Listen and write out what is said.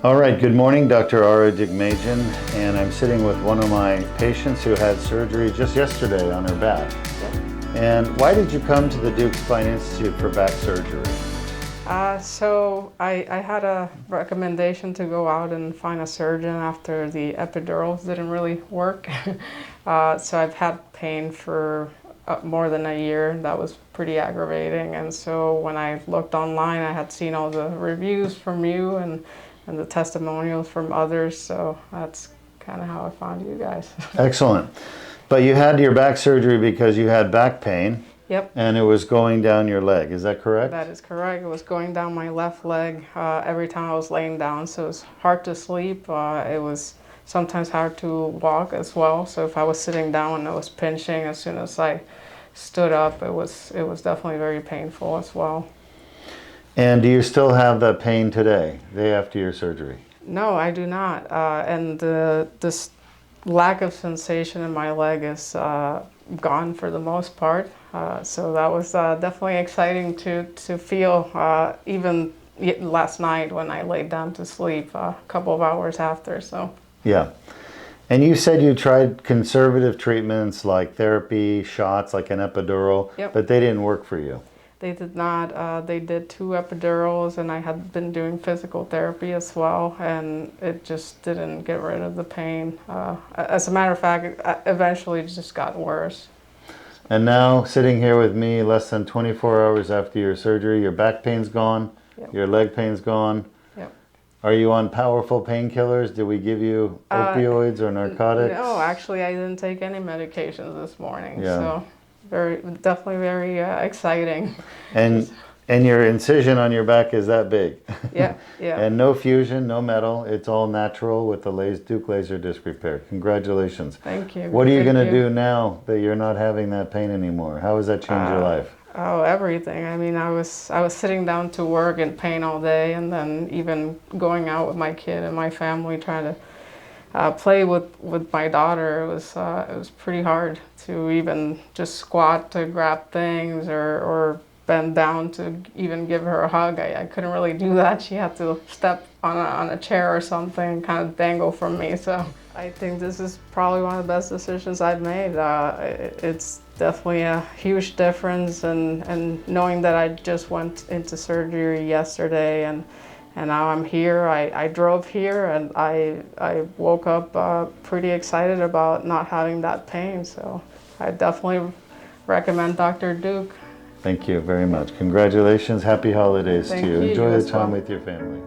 All right, good morning, Dr. Ara Digmajan, and I'm sitting with one of my patients who had surgery just yesterday on her back. Yep. And why did you come to the Deuk Spine Institute for back surgery? So I had a recommendation to go out and find a surgeon after the epidurals didn't really work. So I've had pain for more than a year. That was pretty aggravating. And so when I looked online, I had seen all the reviews from you and the testimonials from others. So that's kind of how I found you guys. Excellent. But you had your back surgery because you had back pain. Yep. And it was going down your leg, is that correct? That is correct. It was going down my left leg every time I was laying down, so it was hard to sleep. It was sometimes hard to walk as well. So if I was sitting down and it was pinching, as soon as I stood up, it was definitely very painful as well. And do you still have that pain today, day after your surgery? No, I do not. And this lack of sensation in my leg is gone for the most part. So that was definitely exciting to feel, even last night when I laid down to sleep a couple of hours after. So Yeah. And you said you tried conservative treatments like therapy, shots like an epidural, Yep. but they didn't work for you. they did not. They did 2 epidurals, and I had been doing physical therapy as well, and it just didn't get rid of the pain. As a matter of fact, it eventually just got worse. And now, sitting here with me less than 24 hours after your surgery, your back pain's gone, Yep. your leg pain's gone. Yep. Are you on powerful painkillers? Did we give you opioids or narcotics? No, actually, I didn't take any medications this morning. Yeah. So definitely very exciting. And your incision on your back is that big. Yeah, yeah. And no fusion, no metal. It's all natural with the Deuk laser disc repair. Congratulations. Thank you. What are you Thank going to you. do now that you're not having that pain anymore? How has that changed your life? Oh, everything. I mean, I was sitting down to work in pain all day, and then even going out with my kid and my family trying to play with my daughter. It was pretty hard to even just squat to grab things or bend down to even give her a hug. I couldn't really do that. She had to step on a chair or something and kind of dangle from me. So I think this is probably one of the best decisions I've made. It's definitely a huge difference, and knowing that I just went into surgery yesterday and now I'm here. I drove here and I woke up pretty excited about not having that pain. So I definitely recommend Dr. Deuk. Thank you very much. Congratulations. Happy holidays Thank to you. you Enjoy the as time well. with your family.